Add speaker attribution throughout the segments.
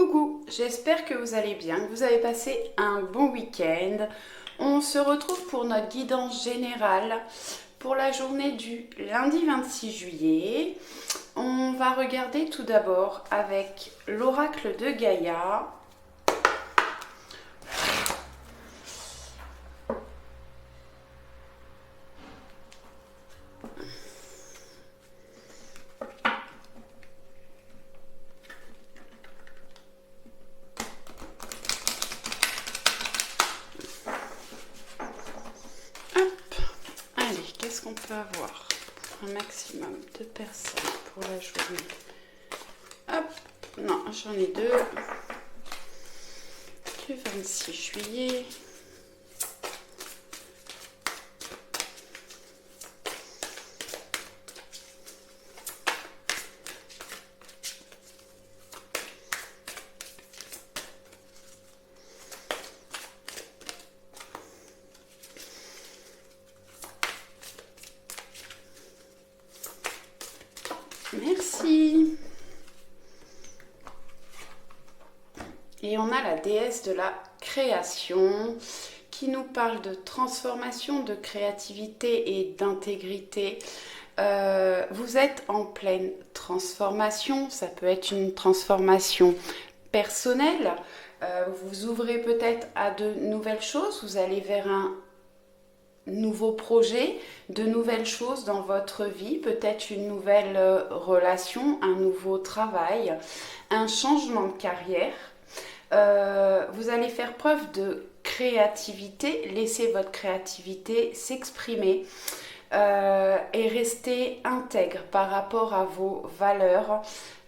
Speaker 1: Coucou, j'espère que vous allez bien, que vous avez passé un bon week-end. On se retrouve pour notre guidance générale pour la journée du lundi 26 juillet. On va regarder tout d'abord avec l'oracle de Gaïa. Allez, qu'est-ce qu'on peut avoir pour un maximum de personnes pour la journée? Hop, non, j'en ai deux. Du 26 juillet. Merci. Et on a la déesse de la création qui nous parle de transformation, de créativité et d'intégrité. Vous êtes en pleine transformation, ça peut être une transformation personnelle. Vous ouvrez peut-être à de nouvelles choses, vous allez vers un nouveau projet, de nouvelles choses dans votre vie, peut-être une nouvelle relation, un nouveau travail, un changement de carrière. Vous allez faire preuve de créativité, laissez votre créativité s'exprimer et rester intègre par rapport à vos valeurs,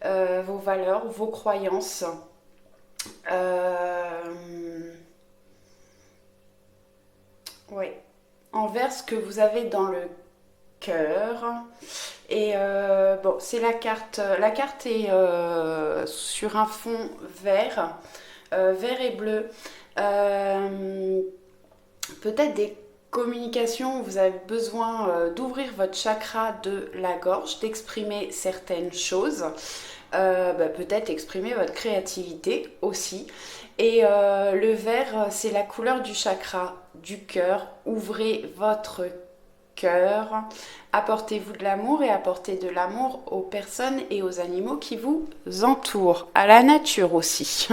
Speaker 1: vos croyances. Ouais. Envers ce que vous avez dans le cœur. Et bon, c'est la carte. La carte est sur un fond vert, vert et bleu. Peut-être des communications où vous avez besoin d'ouvrir votre chakra de la gorge, d'exprimer certaines choses. Peut-être exprimer votre créativité aussi. Et le vert, c'est la couleur du chakra du cœur. Ouvrez votre cœur, apportez-vous de l'amour et apportez de l'amour aux personnes et aux animaux qui vous entourent, à la nature aussi.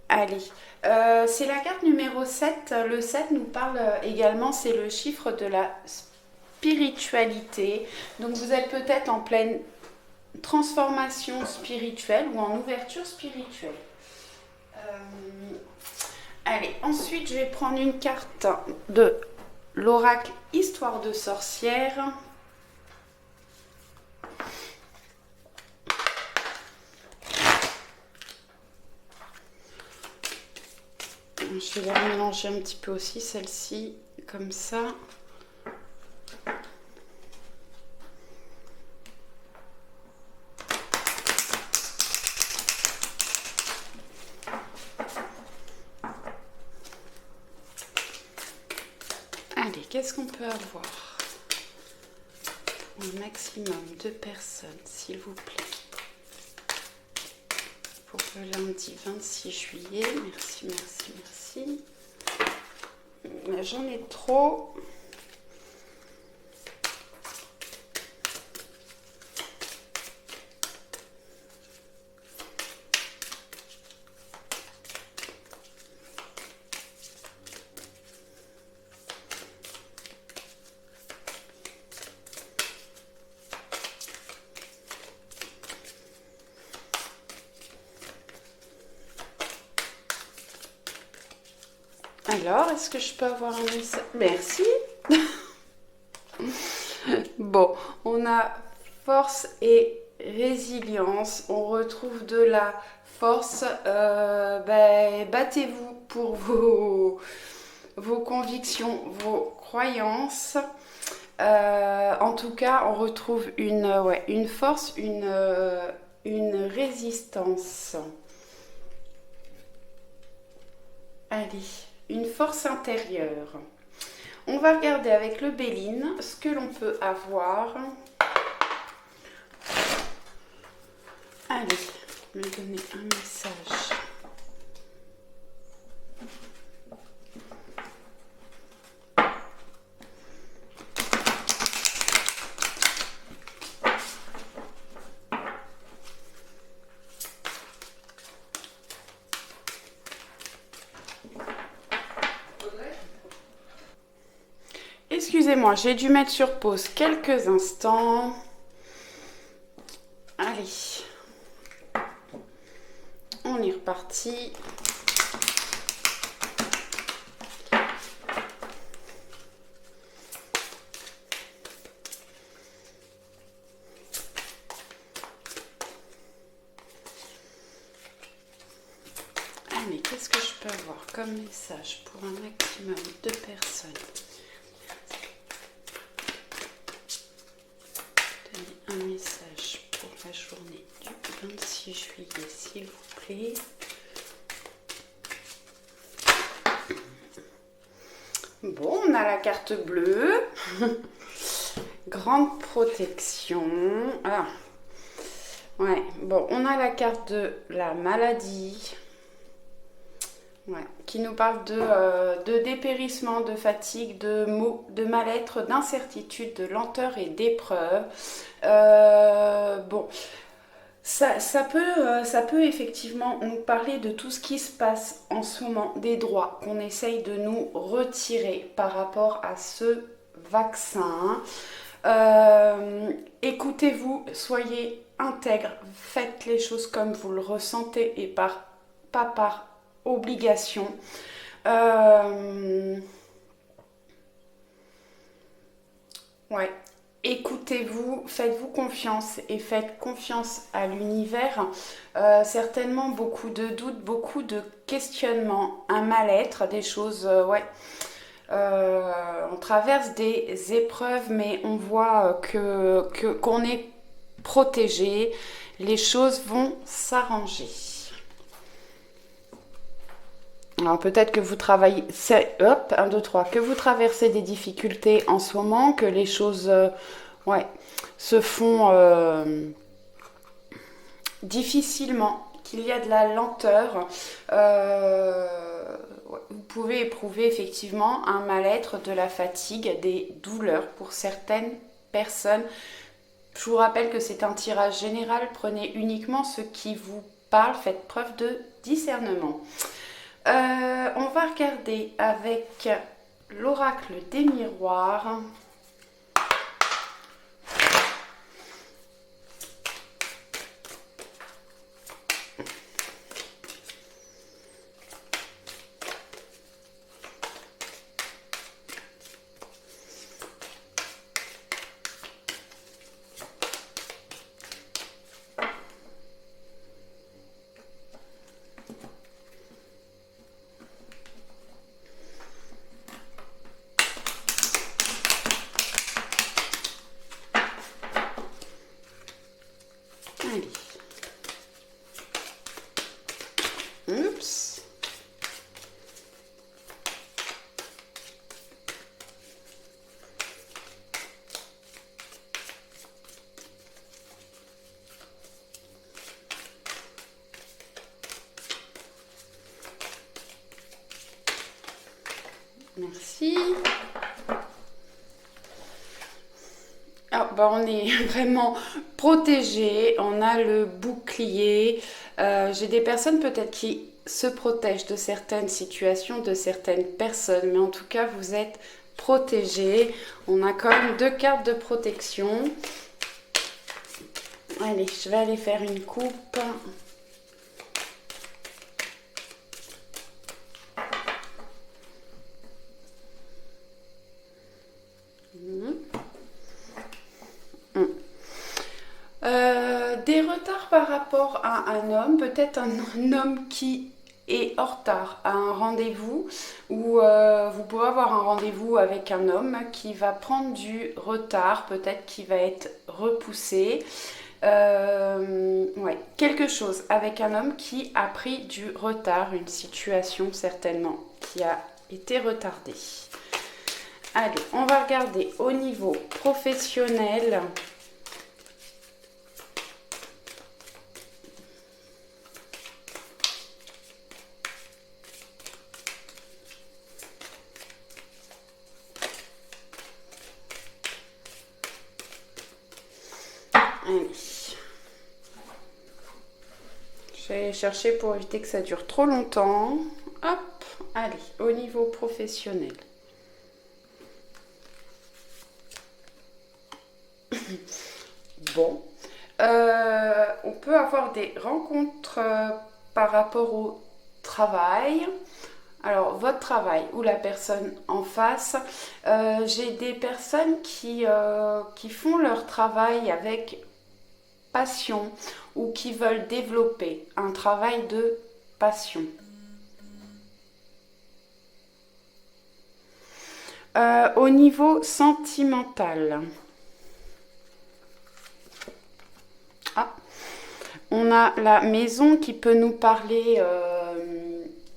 Speaker 1: Allez, c'est la carte numéro 7. Le 7 nous parle également, c'est le chiffre de la spiritualité. Donc vous êtes peut-être en pleine transformation spirituelle ou en ouverture spirituelle. Allez, ensuite je vais prendre une carte de l'oracle Histoire de sorcière. Je vais la mélanger un petit peu aussi, celle-ci, comme ça. Allez, qu'est-ce qu'on peut avoir pour un maximum de personnes, s'il vous plaît, pour le lundi 26 juillet. Merci, merci, merci. J'en ai trop. Alors, est-ce que je peux avoir un message? Merci. Bon, on a force et résilience. On retrouve de la force. Battez-vous pour vos convictions, vos croyances. En tout cas, on retrouve une force, une résistance. Allez, une force intérieure. On va regarder avec le Béline ce que l'on peut avoir. Allez, me donner un message. Excusez-moi, j'ai dû mettre sur pause quelques instants. Allez, on est reparti. Ah, mais qu'est-ce que je peux avoir comme message pour un maximum de personnes? Un message pour la journée du 26 juillet, s'il vous plaît. Bon, on a la carte bleue. Grande protection. Ah. Ouais, bon, on a la carte de la maladie. Ouais, qui nous parle de dépérissement, de fatigue, de maux, de mal-être, d'incertitude, de lenteur et d'épreuve. Bon, ça peut effectivement nous parler de tout ce qui se passe en ce moment, des droits qu'on essaye de nous retirer par rapport à ce vaccin. Écoutez-vous, soyez intègre, faites les choses comme vous le ressentez et pas par obligation. Ouais. Écoutez-vous, faites-vous confiance et faites confiance à l'univers. Certainement beaucoup de doutes, beaucoup de questionnements, un mal-être, des choses, ouais. On traverse des épreuves, mais on voit qu'on est protégé. Les choses vont s'arranger. Alors peut-être que vous travaillez, hop, 1, 2, 3, que vous traversez des difficultés en ce moment, que les choses ouais, se font difficilement, qu'il y a de la lenteur. Vous pouvez éprouver effectivement un mal-être, de la fatigue, des douleurs pour certaines personnes. Je vous rappelle que c'est un tirage général, prenez uniquement ce qui vous parle, faites preuve de discernement. On va regarder avec l'oracle des miroirs. Allez. Oups. Merci. Ah, bah on est vraiment protégé, on a le bouclier. J'ai des personnes peut-être qui se protègent de certaines situations, de certaines personnes, mais en tout cas vous êtes protégés. On a quand même 2 cartes de protection. Allez, je vais aller faire une coupe. Des retards par rapport à un homme, peut-être un homme qui est en retard à un rendez-vous, ou vous pouvez avoir un rendez-vous avec un homme qui va prendre du retard, peut-être qui va être repoussé. Ouais, quelque chose avec un homme qui a pris du retard, une situation certainement qui a été retardée. Allez, on va regarder au niveau professionnel. J'ai cherché pour éviter que ça dure trop longtemps. Hop, allez, au niveau professionnel. Bon, on peut avoir des rencontres par rapport au travail. Alors, votre travail ou la personne en face, j'ai des personnes qui font leur travail avec passion ou qui veulent développer un travail de passion. Au niveau sentimental, on a la maison qui peut nous parler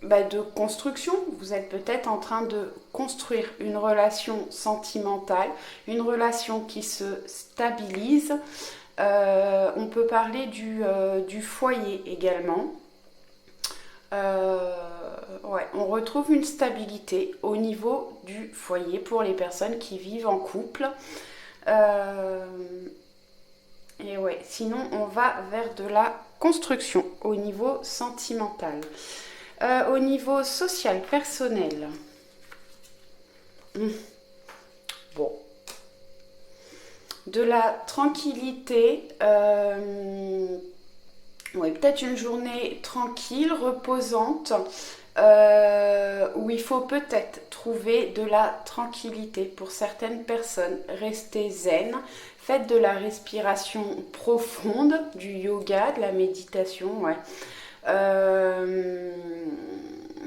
Speaker 1: de construction. Vous êtes peut-être en train de construire une relation sentimentale, une relation qui se stabilise. On peut parler du foyer également. Ouais, on retrouve une stabilité au niveau du foyer pour les personnes qui vivent en couple. Et ouais, sinon on va vers de la construction au niveau sentimental. Au niveau social, personnel. Bon. De la tranquillité. Ouais, peut-être une journée tranquille, reposante, où il faut peut-être trouver de la tranquillité pour certaines personnes. Restez zen, faites de la respiration profonde, du yoga, de la méditation, ouais.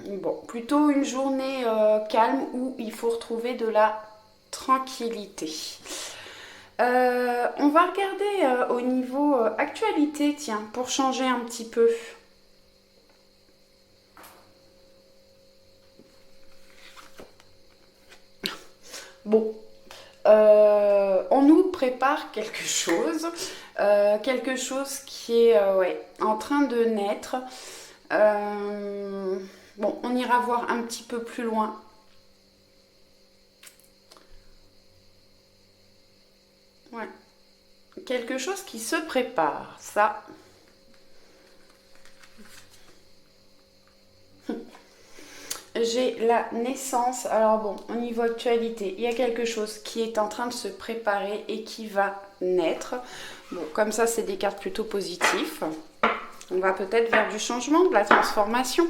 Speaker 1: Bon, plutôt une journée calme où il faut retrouver de la tranquillité. On va regarder au niveau actualité, tiens, pour changer un petit peu. Bon, on nous prépare quelque chose qui est en train de naître. Bon, on ira voir un petit peu plus loin. Ouais. Quelque chose qui se prépare, ça. J'ai la naissance. Alors bon, au niveau actualité, il y a quelque chose qui est en train de se préparer et qui va naître. Bon, comme ça, c'est des cartes plutôt positives. On va peut-être vers du changement, de la transformation.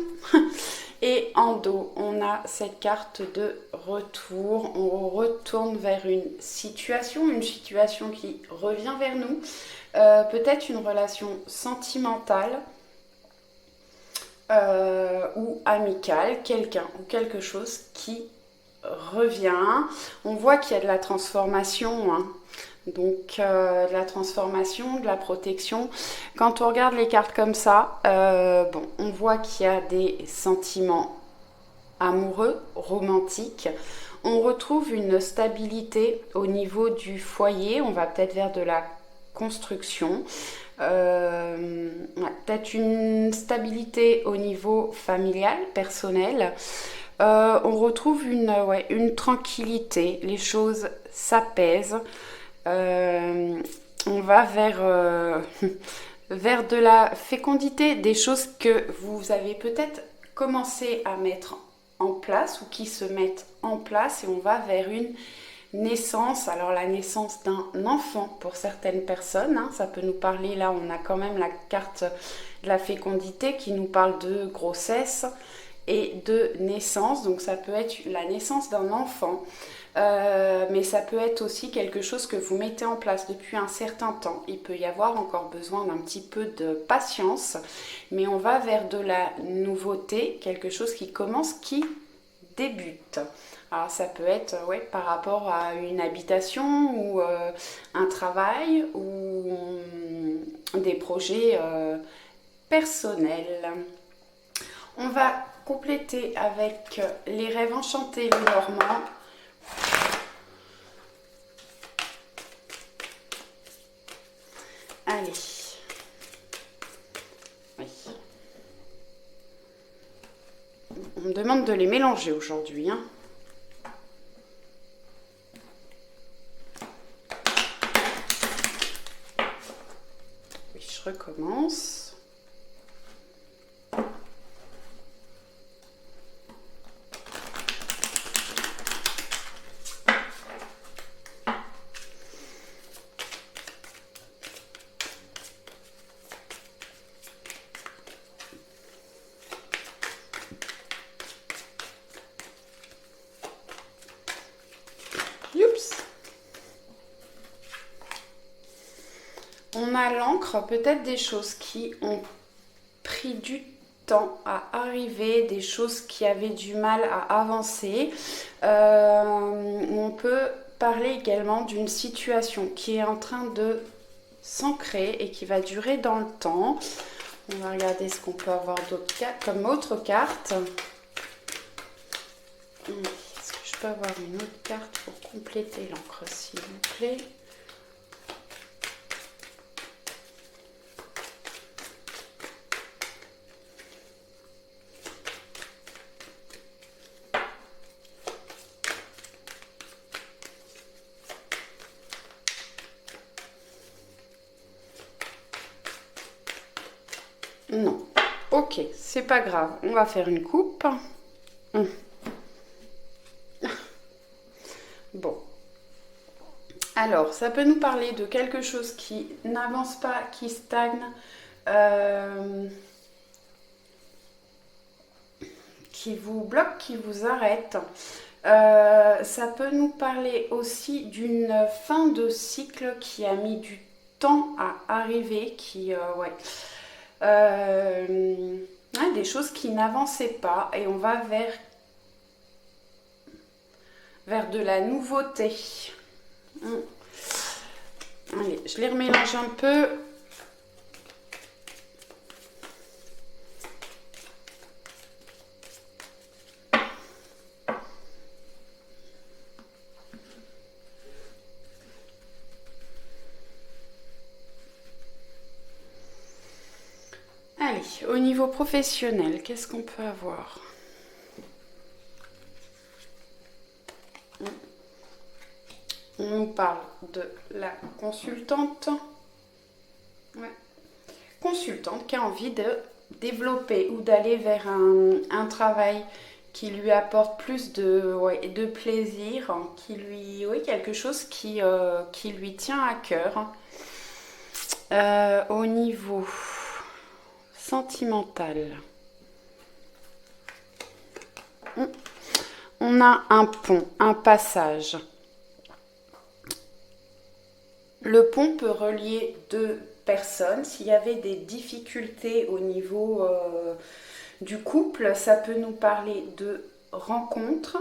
Speaker 1: Et en dos, on a cette carte de retour. On retourne vers une situation qui revient vers nous. Peut-être une relation sentimentale ou amicale, quelqu'un ou quelque chose qui revient. On voit qu'il y a de la transformation, hein. Donc de la transformation, de la protection. Quand on regarde les cartes comme ça, on voit qu'il y a des sentiments amoureux, romantiques. On retrouve une stabilité au niveau du foyer. On va peut-être vers de la construction. Peut-être une stabilité au niveau familial, personnel. On retrouve une tranquillité. Les choses s'apaisent. On va vers de la fécondité, des choses que vous avez peut-être commencé à mettre en place ou qui se mettent en place, et on va vers une naissance. Alors la naissance d'un enfant pour certaines personnes, hein, ça peut nous parler, là on a quand même la carte de la fécondité qui nous parle de grossesse et de naissance, donc ça peut être la naissance d'un enfant. Mais ça peut être aussi quelque chose que vous mettez en place depuis un certain temps. Il peut y avoir encore besoin d'un petit peu de patience, mais on va vers de la nouveauté, quelque chose qui commence, qui débute. Alors ça peut être par rapport à une habitation ou un travail ou des projets personnels. On va compléter avec les rêves enchantés Lenormand. Allez. Oui. On me demande de les mélanger aujourd'hui, hein. Oui, je recommence. l'encre peut-être des choses qui ont pris du temps à arriver, des choses qui avaient du mal à avancer. On peut parler également d'une situation qui est en train de s'ancrer et qui va durer dans le temps. On va regarder ce qu'on peut avoir d'autres comme autre carte. Est-ce que je peux avoir une autre carte pour compléter l'encre, s'il vous plaît? Non. Ok, c'est pas grave. On va faire une coupe. Bon. Alors, ça peut nous parler de quelque chose qui n'avance pas, qui stagne, qui vous bloque, qui vous arrête. Ça peut nous parler aussi d'une fin de cycle qui a mis du temps à arriver, des choses qui n'avançaient pas et on va vers de la nouveauté. Allez, je les remélange un peu. Allez, au niveau professionnel, qu'est-ce qu'on peut avoir? On nous parle de la consultante. Ouais. Consultante qui a envie de développer ou d'aller vers un travail qui lui apporte plus de plaisir, quelque chose qui lui tient à cœur. Au niveau sentimental, on a un pont, un passage. Le pont peut relier deux personnes. S'il y avait des difficultés au niveau du couple, ça peut nous parler de rencontres.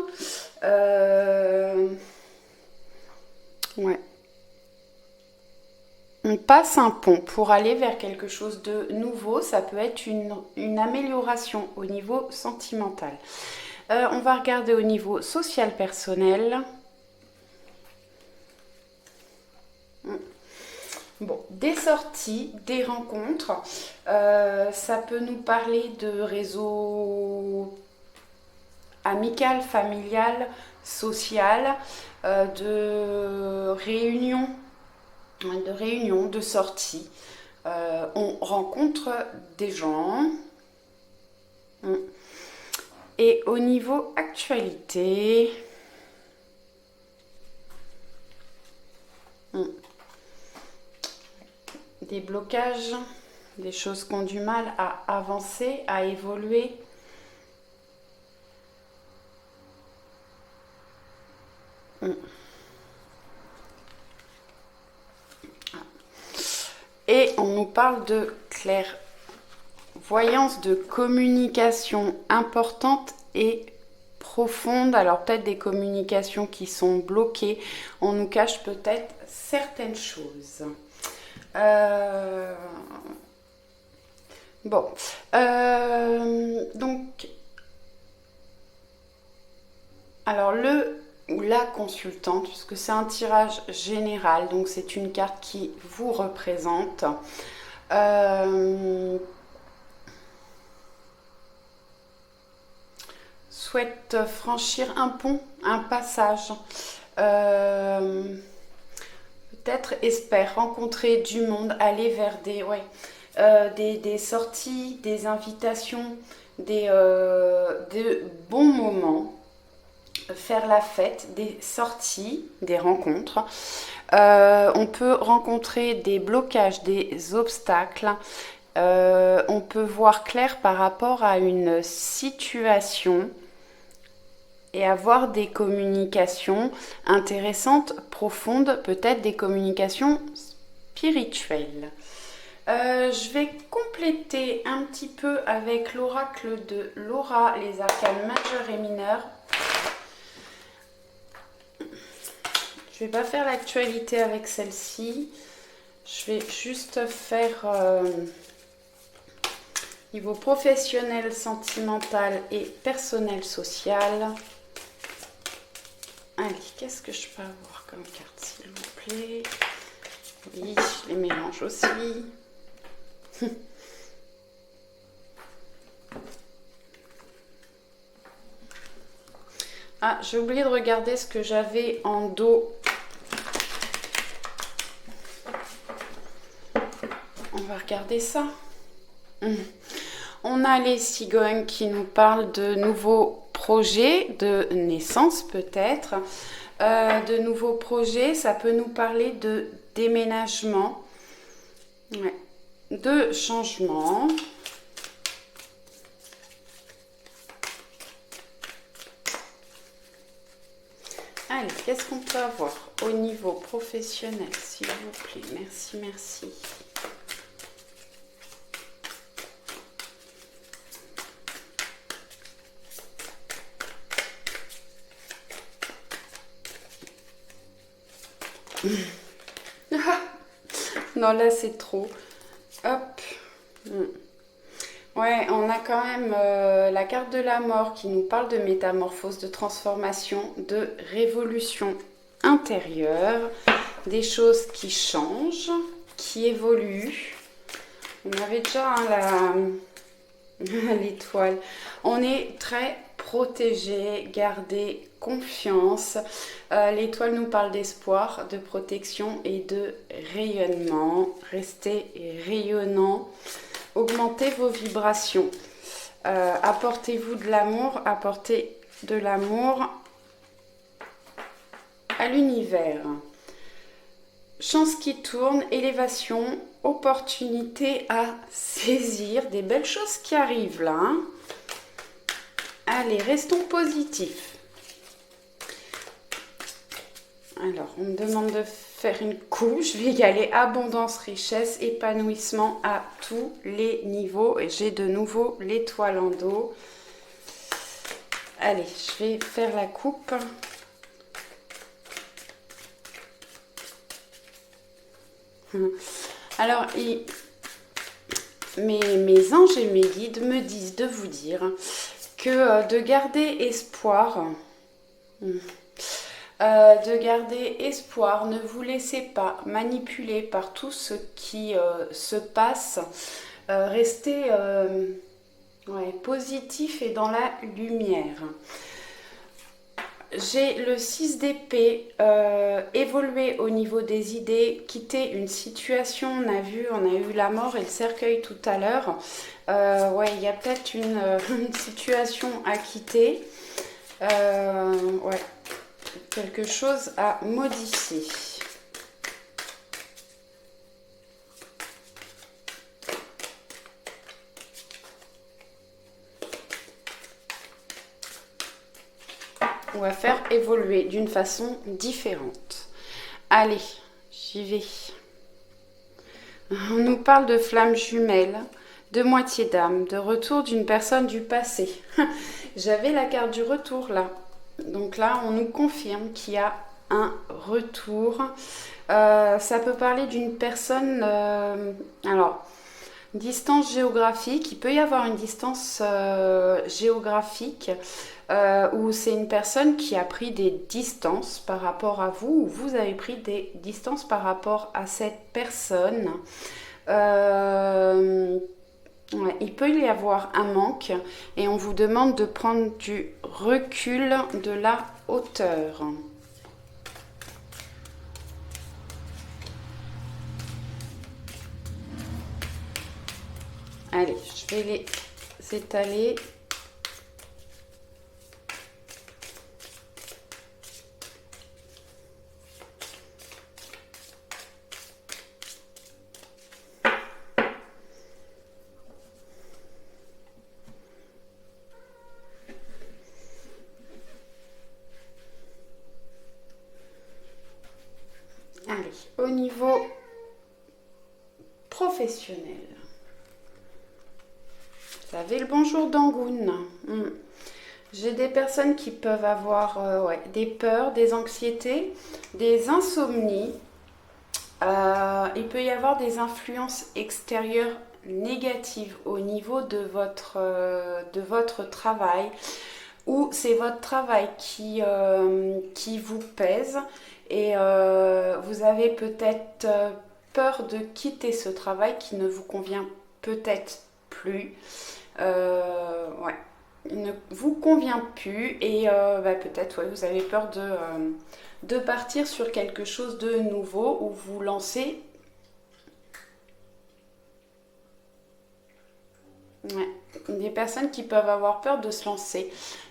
Speaker 1: Ouais. On passe un pont pour aller vers quelque chose de nouveau. Ça peut être une amélioration au niveau sentimental. On va regarder au niveau social personnel. Bon, des sorties, des rencontres. Ça peut nous parler de réseau amical, familial, social, de réunions, de sorties. On rencontre des gens. Et au niveau actualité, des blocages, des choses qui ont du mal à avancer, à évoluer. Et on nous parle de clairvoyance, de communication importante et profonde. Alors peut-être des communications qui sont bloquées. On nous cache peut-être certaines choses. Donc, alors le ou la consultante, puisque c'est un tirage général, donc c'est une carte qui vous représente. Souhaite franchir un pont, un passage. Peut-être espère rencontrer du monde, aller vers des sorties, des invitations, des bons moments, faire la fête, des sorties, des rencontres. On peut rencontrer des blocages, des obstacles. On peut voir clair par rapport à une situation et avoir des communications intéressantes, profondes, peut-être des communications spirituelles. Je vais compléter un petit peu avec l'oracle de Laura, les arcanes majeurs et mineurs. Je vais pas faire l'actualité avec celle-ci. Je vais juste faire niveau professionnel, sentimental et personnel social. Allez, qu'est-ce que je peux avoir comme carte, s'il vous plaît? Oui, je les mélange aussi. Ah, j'ai oublié de regarder ce que j'avais en dos. On va regarder ça. On a les cigognes qui nous parlent de nouveaux projets, de naissance peut-être. De nouveaux projets, ça peut nous parler de déménagement, ouais, de changement. Allez, qu'est-ce qu'on peut avoir au niveau professionnel, s'il vous plaît? Merci, merci. Non, là, c'est trop. Hop. Ouais, on a quand même la carte de la mort qui nous parle de métamorphose, de transformation, de révolution intérieure, des choses qui changent, qui évoluent. On avait déjà l'étoile. On est très protégé, gardez confiance. L'étoile nous parle d'espoir, de protection et de rayonnement. Restez rayonnant. Augmentez vos vibrations. Apportez-vous de l'amour, apportez de l'amour à l'univers. Chance qui tourne, élévation, opportunité à saisir, des belles choses qui arrivent là. Hein. Allez, restons positifs. Alors, on me demande de faire une couche. Je vais y aller. Abondance, richesse, épanouissement à tous les niveaux. Et j'ai de nouveau l'étoile en dos. Allez, je vais faire la coupe. Alors, mes anges et mes guides me disent de vous dire que de garder espoir, ne vous laissez pas manipuler par tout ce qui se passe, restez positif et dans la lumière. J'ai le 6 d'épée, évoluer au niveau des idées, quitter une situation, on a eu la mort et le cercueil tout à l'heure. Il y a peut-être une situation à quitter. Quelque chose à modifier. On va faire évoluer d'une façon différente. Allez, j'y vais. On nous parle de flammes jumelles, de moitié d'âme, de retour d'une personne du passé. J'avais la carte du retour là. Donc là, on nous confirme qu'il y a un retour. Ça peut parler d'une personne... distance géographique. Il peut y avoir une distance géographique où c'est une personne qui a pris des distances par rapport à vous, ou vous avez pris des distances par rapport à cette personne. Il peut y avoir un manque et on vous demande de prendre du recul, de la hauteur. Allez, je vais les étaler. Allez, au niveau professionnel. Vous avez le bonjour d'Angoun. J'ai des personnes qui peuvent avoir des peurs, des anxiétés, des insomnies. Il peut y avoir des influences extérieures négatives au niveau de votre travail, ou c'est votre travail qui vous pèse et vous avez peut-être peur de quitter ce travail qui ne vous convient peut-être plus. Il ne vous convient plus et peut-être vous avez peur de partir sur quelque chose de nouveau ou vous lancer. Des personnes qui peuvent avoir peur de se lancer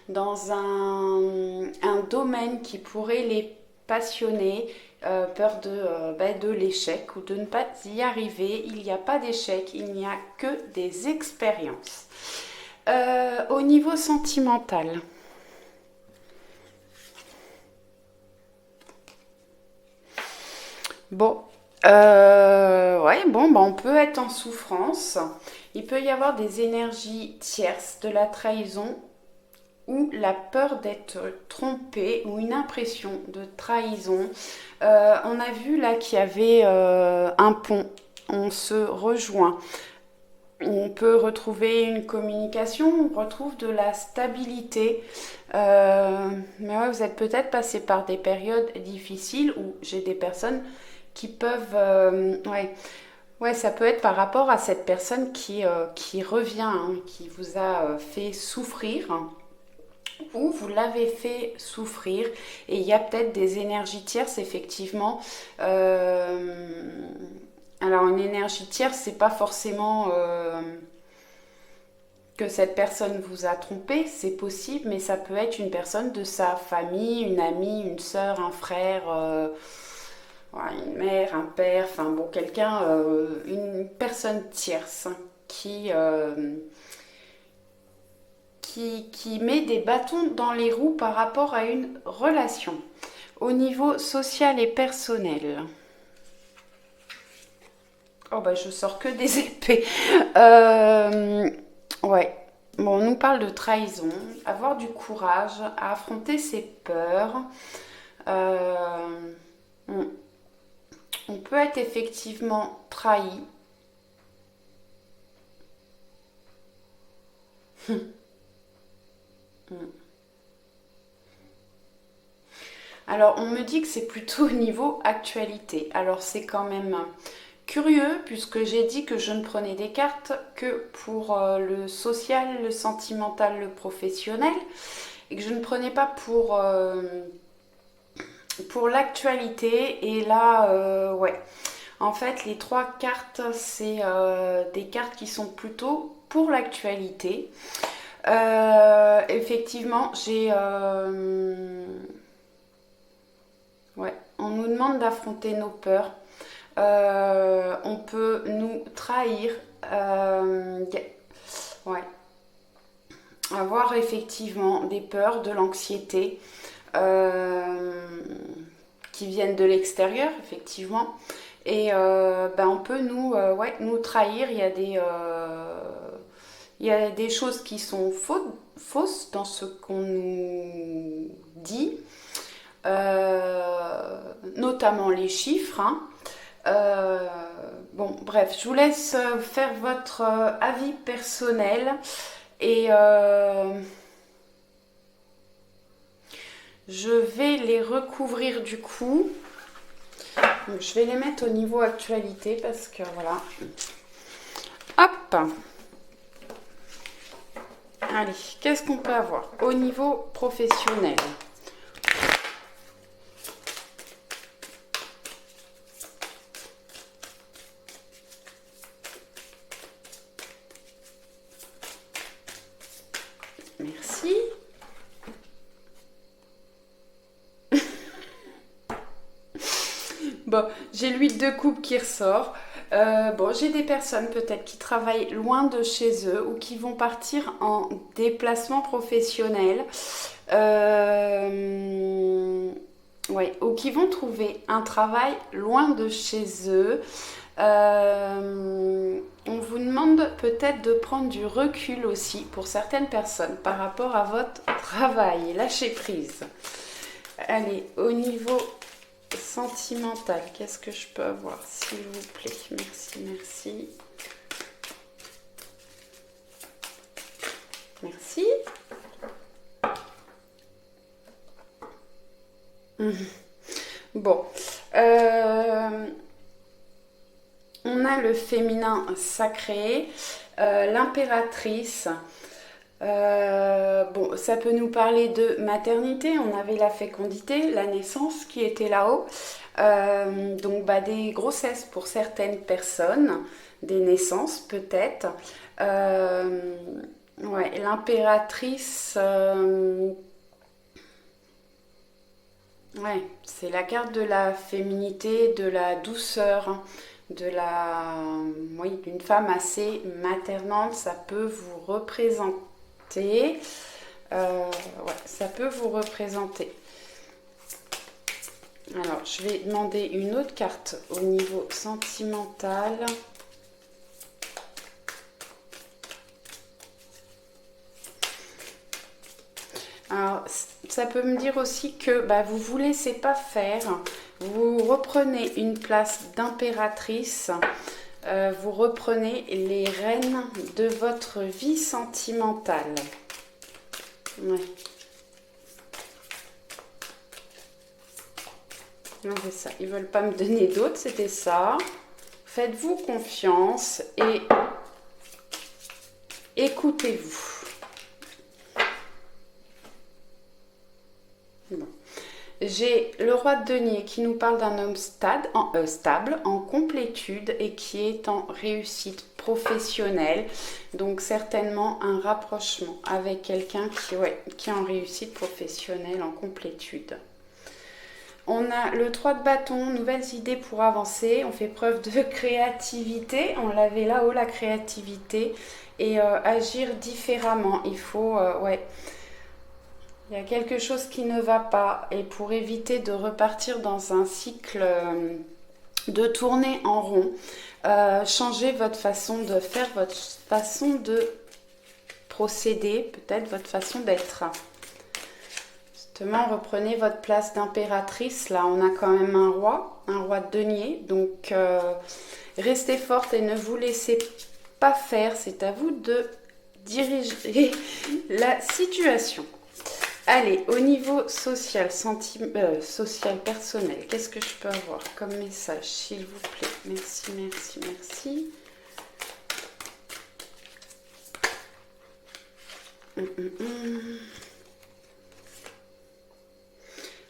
Speaker 1: dans un domaine qui pourrait les passionner, peur de l'échec ou de ne pas y arriver. Il n'y a pas d'échec, il n'y a que des expériences. Au niveau sentimental, on peut être en souffrance. Il peut y avoir des énergies tierces, de la trahison ou la peur d'être trompé ou une impression de trahison. On a vu là qu'il y avait un pont, on se rejoint. On peut retrouver une communication, on retrouve de la stabilité. Mais vous êtes peut-être passé par des périodes difficiles où j'ai des personnes qui peuvent... ça peut être par rapport à cette personne qui revient, qui vous a fait souffrir, ou vous l'avez fait souffrir. Et il y a peut-être des énergies tierces, effectivement. Alors, une énergie tierce, c'est pas forcément que cette personne vous a trompé, c'est possible, mais ça peut être une personne de sa famille, une amie, une sœur, un frère, une mère, un père, quelqu'un, une personne tierce qui met des bâtons dans les roues par rapport à une relation. Au niveau social et personnel. Je sors que des épées. On nous parle de trahison, avoir du courage à affronter ses peurs. On peut être effectivement trahi. Alors, on me dit que c'est plutôt au niveau actualité. Alors, c'est quand même curieux puisque j'ai dit que je ne prenais des cartes que pour le social, le sentimental, le professionnel et que je ne prenais pas pour l'actualité. Et là, en fait, les 3 cartes, c'est des cartes qui sont plutôt pour l'actualité. Effectivement, on nous demande d'affronter nos peurs. On peut nous trahir. Avoir effectivement des peurs, de l'anxiété qui viennent de l'extérieur, effectivement. Et on peut nous trahir. Il y a des choses qui sont fausses dans ce qu'on nous dit, notamment les chiffres. Bref, je vous laisse faire votre avis personnel et je vais les recouvrir du coup. Donc, je vais les mettre au niveau actualité parce que voilà. Hop! Allez, qu'est-ce qu'on peut avoir au niveau professionnel? Merci. J'ai l'huile de coupe qui ressort. J'ai des personnes peut-être qui travaillent loin de chez eux ou qui vont partir en déplacement professionnel. Ou qui vont trouver un travail loin de chez eux. On vous demande peut-être de prendre du recul aussi pour certaines personnes par rapport à votre travail. Lâchez prise. Allez, au niveau sentimental, qu'est-ce que je peux avoir, s'il vous plaît? Merci, merci. Merci. Bon. On a le féminin sacré, l'impératrice. Bon, ça peut nous parler de maternité. On avait la fécondité, la naissance qui était là-haut. Donc des grossesses pour certaines personnes, des naissances peut-être. Ouais, l'impératrice, ouais, c'est la carte de la féminité, de la douceur, oui, d'une femme assez maternante. Ça peut vous représenter. Ouais, ça peut vous représenter. Alors, je vais demander une autre carte au niveau sentimental. Alors, ça peut me dire aussi que vous vous laissez pas faire. Vous reprenez une place d'impératrice. Vous reprenez les rênes de votre vie sentimentale. Ouais. Non, c'est ça. Ils veulent pas me donner d'autres, c'était ça. Faites-vous confiance et écoutez-vous. Bon. J'ai le roi de denier qui nous parle d'un homme stable, en complétude et qui est en réussite professionnelle. Donc certainement un rapprochement avec quelqu'un qui est en réussite professionnelle, en complétude. On a le 3 de bâton, nouvelles idées pour avancer. On fait preuve de créativité. On l'avait là-haut, la créativité. Et agir différemment. Il faut, il y a quelque chose qui ne va pas. Et pour éviter de repartir dans un cycle de tourner en rond, changez votre façon de faire, votre façon de procéder, peut-être votre façon d'être. Justement, reprenez votre place d'impératrice. Là, on a quand même un roi de denier. Donc, restez forte et ne vous laissez pas faire. C'est à vous de diriger la situation. Allez, au niveau social, social personnel, qu'est-ce que je peux avoir comme message, s'il vous plaît? Merci, merci, merci.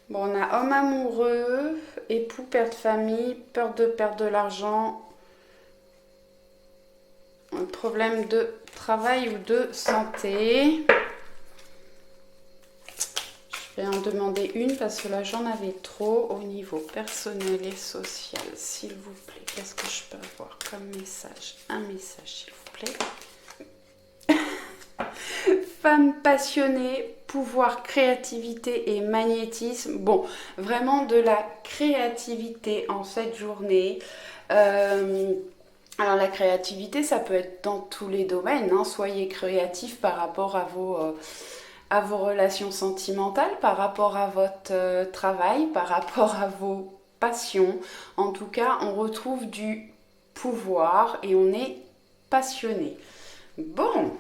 Speaker 1: Bon, on a homme amoureux, époux, père de famille, peur de perdre de l'argent, un problème de travail ou de santé. Je vais en demander une parce que là j'en avais trop au niveau personnel et social. S'il vous plaît, qu'est-ce que je peux avoir comme message? Un message, s'il vous plaît. Femme passionnée, pouvoir, créativité et magnétisme. Bon, vraiment de la créativité en cette journée. Alors la créativité, ça peut être dans tous les domaines. Hein. Soyez créatif par rapport à vos relations sentimentales, par rapport à votre travail, par rapport à vos passions. En tout cas, on retrouve du pouvoir et on est passionné. Bon.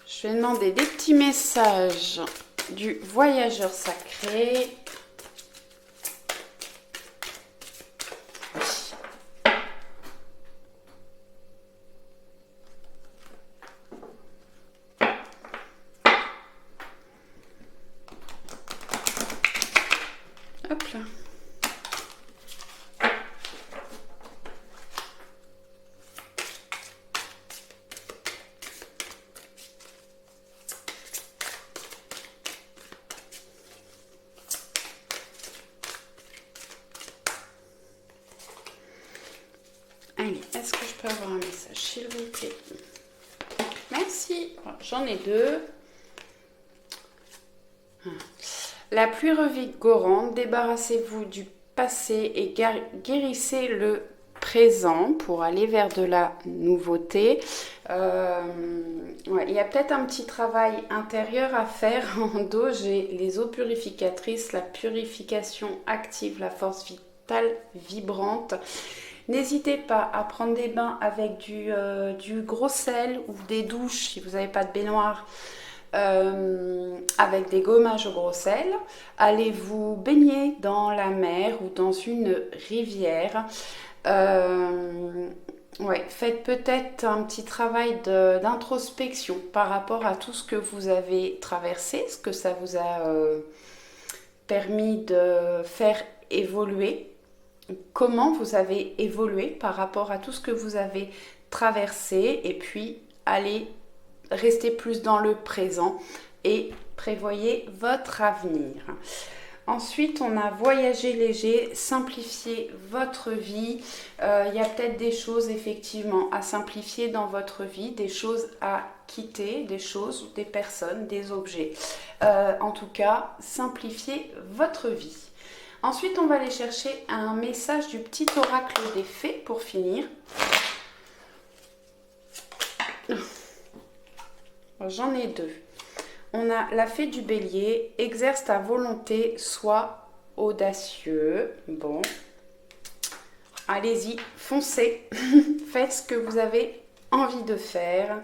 Speaker 1: Je vais demander des petits messages du voyageur sacré. Hop là. Allez, est-ce que je peux avoir un message, s'il vous plaît? Merci. J'en ai deux. La pluie revigorante, débarrassez-vous du passé et guérissez le présent pour aller vers de la nouveauté. Ouais, il y a peut-être un petit travail intérieur à faire. En dos, j'ai les eaux purificatrices, la purification active, la force vitale vibrante. N'hésitez pas à prendre des bains avec du gros sel ou des douches si vous n'avez pas de baignoire. Avec des gommages au gros sel, allez vous baigner dans la mer ou dans une rivière. Ouais, faites peut-être un petit travail d'introspection par rapport à tout ce que vous avez traversé, ce que ça vous a permis de faire évoluer, comment vous avez évolué par rapport à tout ce que vous avez traversé, et puis allez rester plus dans le présent et prévoyez votre avenir. Ensuite, on a voyagé léger, simplifier votre vie. Il y a peut-être des choses effectivement à simplifier dans votre vie, des choses à quitter, des choses, des personnes, des objets. En tout cas, simplifiez votre vie. Ensuite, on va aller chercher un message du petit oracle des fées pour finir. J'en ai deux. On a la fée du bélier, exerce ta volonté, sois audacieux. Bon, allez-y, foncez, faites ce que vous avez envie de faire.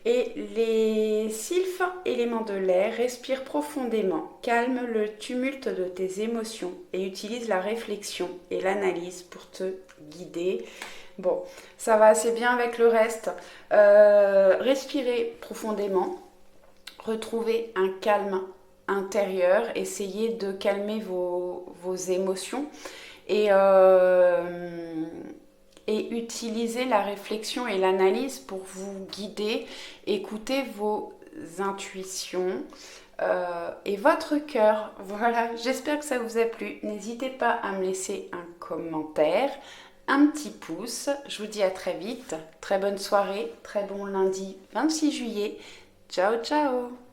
Speaker 1: Et les sylphes, éléments de l'air, respire profondément, calme le tumulte de tes émotions et utilise la réflexion et l'analyse pour te guider. Bon, ça va assez bien avec le reste. Respirez profondément. Retrouvez un calme intérieur, essayez de calmer vos émotions et utilisez la réflexion et l'analyse pour vous guider. Écoutez vos intuitions et votre cœur. Voilà, j'espère que ça vous a plu. N'hésitez pas à me laisser un commentaire, un petit pouce. Je vous dis à très vite. Très bonne soirée, très bon lundi 26 juillet. Ciao, ciao!